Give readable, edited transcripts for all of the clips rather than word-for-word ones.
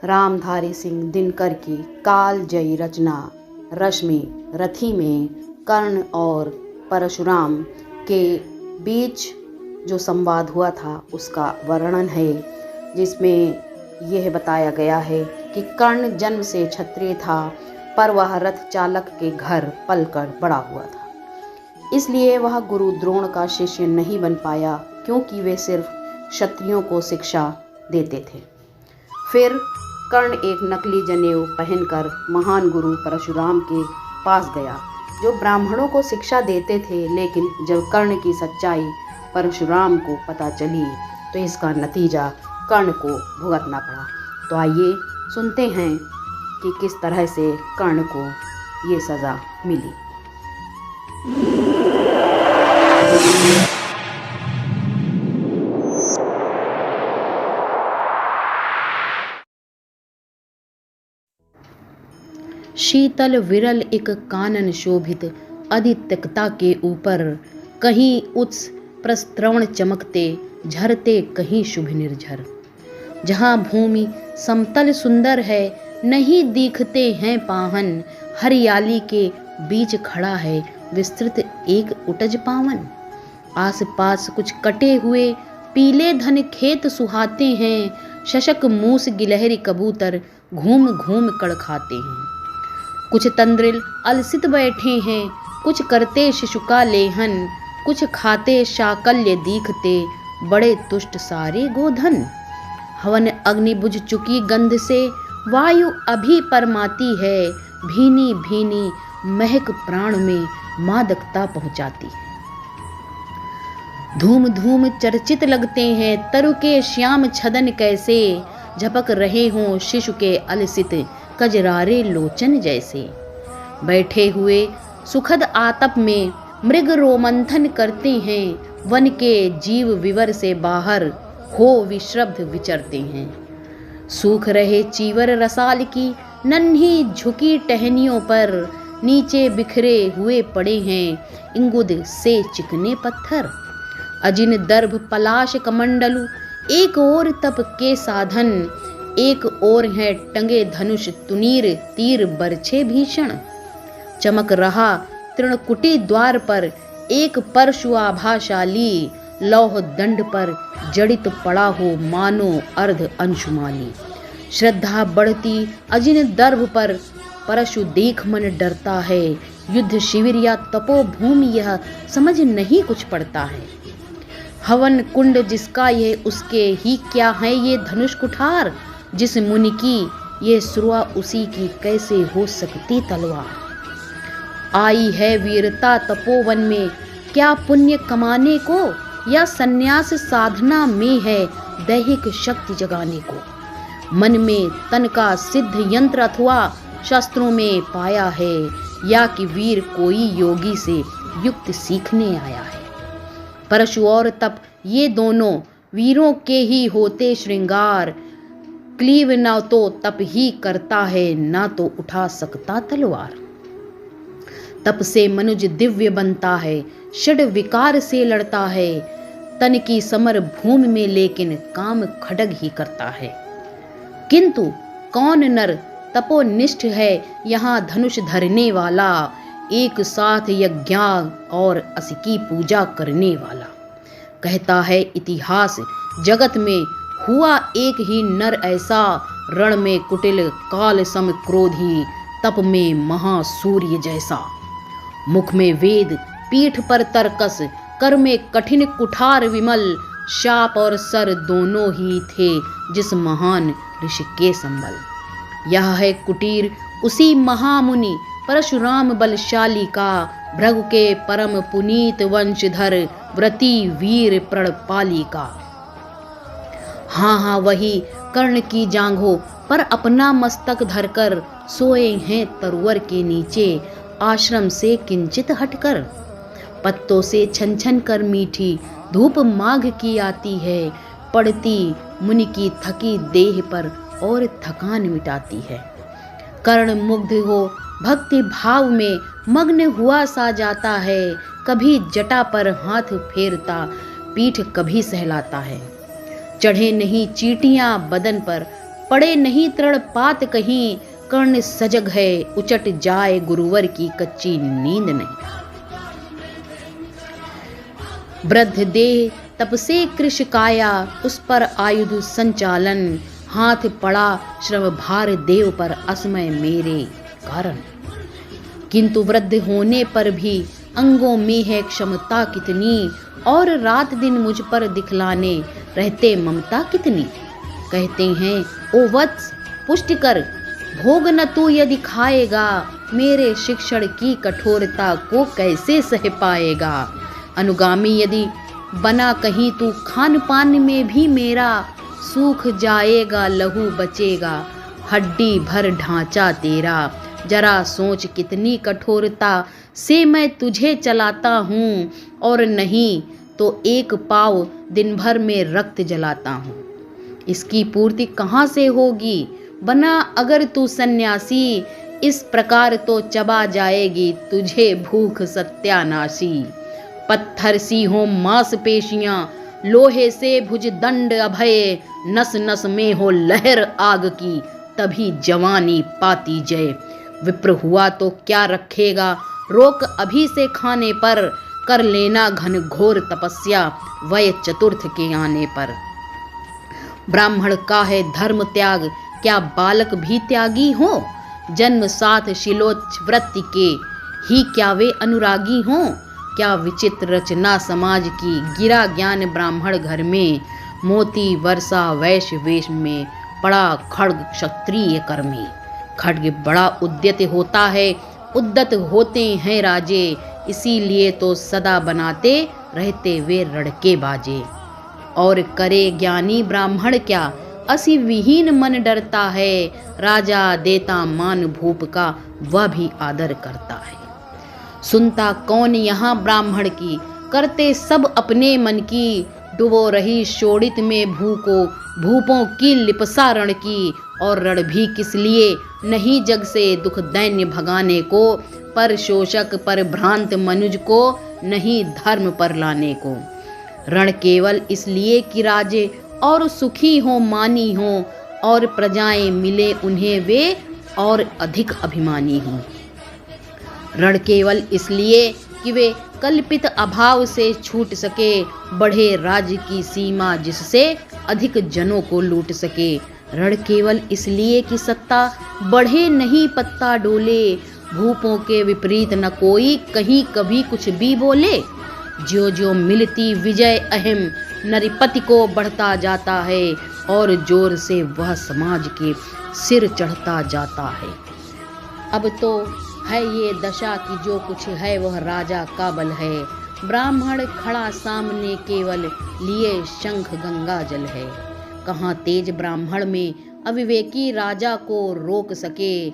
रामधारी सिंह दिनकर की कालजयी रचना रश्मि रथी में कर्ण और परशुराम के बीच जो संवाद हुआ था उसका वर्णन है, जिसमें यह बताया गया है कि कर्ण जन्म से क्षत्रिय था, पर वह रथ चालक के घर पलकर बड़ा हुआ था। इसलिए वह गुरु द्रोण का शिष्य नहीं बन पाया, क्योंकि वे सिर्फ क्षत्रियों को शिक्षा देते थे। फिर कर्ण एक नकली जनेऊ पहनकर महान गुरु परशुराम के पास गया, जो ब्राह्मणों को शिक्षा देते थे। लेकिन जब कर्ण की सच्चाई परशुराम को पता चली तो इसका नतीजा कर्ण को भुगतना पड़ा। तो आइए सुनते हैं कि किस तरह से कर्ण को ये सज़ा मिली। शीतल विरल एक कानन शोभित आदित्यकता के ऊपर, कहीं उत्स प्रस्त्रवण चमकते झरते कहीं शुभ निर्झर। जहाँ भूमि समतल सुंदर है, नहीं दिखते हैं पाहन, हरियाली के बीच खड़ा है विस्तृत एक उटज पावन। आस पास कुछ कटे हुए पीले धन खेत सुहाते हैं, शशक मूस गिलहरी कबूतर घूम घूम कड़ खाते हैं। कुछ तंद्रिल अलसित बैठे हैं, कुछ करते शिशु का लेहन, कुछ खाते शाकल्य दीखते बड़े तुष्ट सारे गोधन। हवन अग्नि बुझ चुकी गंध से वायु अभी परमाती है, भीनी भीनी महक प्राण में मादकता पहुंचाती है। धूम धूम चर्चित लगते हैं तरु के श्याम छदन, कैसे झपक रहे हों शिशु के अलसित कजरारे लोचन जैसे। बैठे हुए सुखद आतप में मृग रोमंथन करते हैं, वन के जीव विवर से बाहर हो विश्रब्ध विचरते हैं। सूख रहे चीवर रसाल की नन्ही झुकी टहनियों पर, नीचे बिखरे हुए पड़े हैं इंगुद से चिकने पत्थर। अजिन दर्भ पलाश कमंडलु एक ओर तप के साधन, एक ओर है टंगे धनुष तुनीर तीर बरछे भीषण। चमक रहा तृणकुटी द्वार पर एक परशु आभाशाली, लौह दंड पर जड़ित पड़ा हो मानो अर्ध अंशुमाली। श्रद्धा बढ़ती अजिन दर्भ पर परशु देख मन डरता है, युद्ध शिविर या तपोभूमि यह समझ नहीं कुछ पड़ता है। हवन कुंड जिसका ये उसके ही क्या है ये धनुष कुठार, जिस मुनि की ये सुरवा उसी की कैसे हो सकती तलवार। आई है वीरता तपोवन में क्या पुण्य कमाने को, या सन्यास साधना में है दैहिक शक्ति जगाने को। मन में तन का सिद्ध यंत्र अथवा शास्त्रों में पाया है, या कि वीर कोई योगी से युक्त सीखने आया है। परशु और तप ये दोनों वीरों के ही होते श्रृंगार, क्लीव न तो तप ही करता है ना तो उठा सकता तलवार। तप से मनुज दिव्य बनता है, षड विकार से लड़ता है, तन की समर भूमि में लेकिन काम खड्ग ही करता है। किंतु कौन नर तपोनिष्ठ है यहाँ धनुष धरने वाला, एक साथ यज्ञ और अस की पूजा करने वाला। कहता है इतिहास जगत में हुआ एक ही नर ऐसा, रण में कुटिल काल सम क्रोधी, तप में महासूर्य जैसा। मुख में वेद पीठ पर तरकस, कर में कठिन कुठार विमल, शाप और सर दोनों ही थे जिस महान ऋषि के संबल। यह है कुटीर उसी महामुनि परशुराम बलशाली का, भृगु के परम पुनीत वंशधर व्रती वीर प्रणपाली का। हाँ हाँ वही कर्ण की जांघों पर अपना मस्तक धरकर सोए हैं तरुवर के नीचे, आश्रम से किंचित हटकर। पत्तों से छन छन कर मीठी धूप माघ की आती है, पड़ती मुनि की थकी देह पर और थकान मिटाती है। कर्ण मुग्ध हो भक्ति भाव में मग्न हुआ सा जाता है, कभी जटा पर हाथ फेरता, पीठ कभी सहलाता है। चढ़े नहीं चींटियां बदन पर, पड़े नहीं तृण पात कहीं, कर्ण सजग है उचट जाए गुरुवर की कच्ची नींद नहीं। वृद्ध देह तप से कृश काया, उस पर आयुध संचालन, हाथ पड़ा श्रम भार देव पर असमय मेरे कारण। किंतु वृद्ध होने पर भी अंगों में है क्षमता कितनी, और रात दिन मुझ पर दिखलाने रहते ममता कितनी। कहते हैं ओ वत्स पुष्टि कर, भोग न तू यदि खाएगा, मेरे शिक्षण की कठोरता को कैसे सह पाएगा। अनुगामी यदि बना कहीं तू, खान पान में भी मेरा सूख जाएगा लहू बचेगा, हड्डी भर ढांचा तेरा। जरा सोच कितनी कठोरता से मैं तुझे चलाता हूँ, और नहीं तो एक पाव दिन भर में रक्त जलाता हूँ। इसकी पूर्ति कहाँ से होगी, बना अगर तू सन्यासी, इस प्रकार तो चबा जाएगी तुझे भूख सत्यानाशी। पत्थर सी हो मांसपेशियां, लोहे से भुजदंड अभय, नस नस में हो लहर आग की, तभी जवानी पाती जय। विप्र हुआ तो क्या रखेगा, रोक अभी से खाने पर, कर लेना घन घोर तपस्या वय चतुर्थ के आने पर। ब्राह्मण का है धर्म त्याग, क्या बालक भी त्यागी हो, जन्म साथ शिलोच वृत्ति के ही क्या वे अनुरागी हों। क्या विचित्र रचना समाज की, गिरा ज्ञान ब्राह्मण घर में, मोती वर्षा वैश्य वेश में, पड़ा खड्ग क्षत्रिय कर्मी। खड्ग बड़ा उद्यत होता है, उद्दत होते हैं राजे, इसीलिए तो सदा बनाते रहते वे रड़के बाजे। और करे ज्ञानी ब्राह्मण क्या, असी विहीन मन डरता है, राजा देता मान भूप का वह भी आदर करता है। सुनता कौन यहाँ ब्राह्मण की, करते सब अपने मन की, डुबो रही शोणित में भूपों की लिपसा रण की। और रण भी किस लिए, नहीं जग से दुख दैन्य भगाने को, पर शोषक पर भ्रांत मनुज को, नहीं धर्म पर लाने को। रण केवल इसलिए कि राजे और सुखी हो मानी हो, और प्रजाएं मिले उन्हें वे और अधिक अभिमानी हों। रण केवल इसलिए कि वे कल्पित अभाव से छूट सके, बढ़े राज्य की सीमा जिससे अधिक जनों को लूट सके। रण केवल इसलिए कि सत्ता बढ़े नहीं पत्ता डोले, भूपों के विपरीत न कोई कहीं कभी कुछ भी बोले। जो जो मिलती विजय अहम नरिपति को बढ़ता जाता है, और जोर से वह समाज के सिर चढ़ता जाता है। अब तो है ये दशा कि जो कुछ है वह राजा का बल है, ब्राह्मण खड़ा सामने केवल लिए शंख गंगा जल है। कहाँ तेज ब्राह्मण में अविवेकी राजा को रोक सके,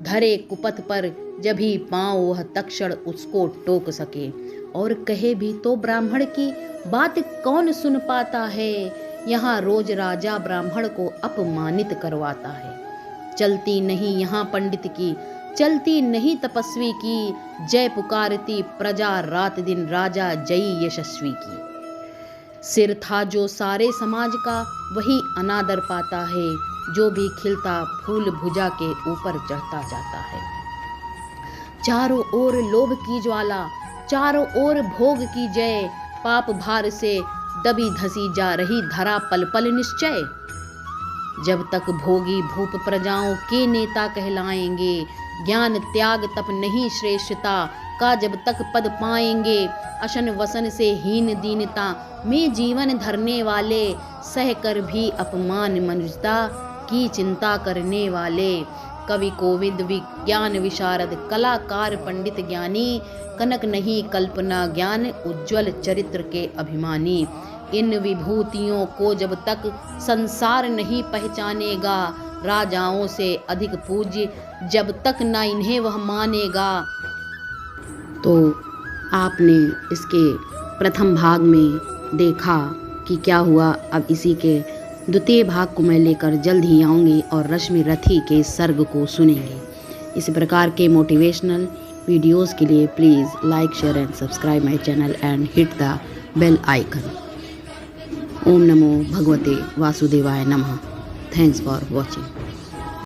धरे कुपथ पर जब ही पाँव वह तक्षण उसको टोक सके। और कहे भी तो ब्राह्मण की बात कौन सुन पाता है, यहाँ रोज राजा ब्राह्मण को अपमानित करवाता है। चलती नहीं यहाँ पंडित की, चलती नहीं तपस्वी की, जय पुकारती प्रजा रात दिन राजा जयी यशस्वी की। सिर था जो सारे समाज का वही अनादर पाता है, जो भी खिलता फूल भुजा के ऊपर चढ़ता जाता है। चारों ओर लोभ की ज्वाला, चारों ओर भोग की जय, पाप भार से दबी धसी जा रही धरा पल पल निश्चय। जब तक भोगी भूप प्रजाओं के नेता कहलाएंगे, ज्ञान त्याग तप नहीं श्रेष्ठता का जब तक पद पाएंगे। अशन वसन से हीन दीनता में जीवन धरने वाले, सह कर भी अपमान मनुष्यता की चिंता करने वाले। कवि कोविद विज्ञान विशारद कलाकार पंडित ज्ञानी, कनक नहीं कल्पना ज्ञान उज्ज्वल चरित्र के अभिमानी। इन विभूतियों को जब तक संसार नहीं पहचानेगा, राजाओं से अधिक पूज्य जब तक न इन्हें वह मानेगा। तो आपने इसके प्रथम भाग में देखा कि क्या हुआ। अब इसी के द्वितीय भाग को मैं लेकर जल्द ही आऊँगी और रश्मि रथी के सर्ग को सुनेंगे। इस प्रकार के मोटिवेशनल वीडियोस के लिए please like share and subscribe my channel and hit the bell icon. ओम नमो भगवते वासुदेवाय नमः। Thanks for watching.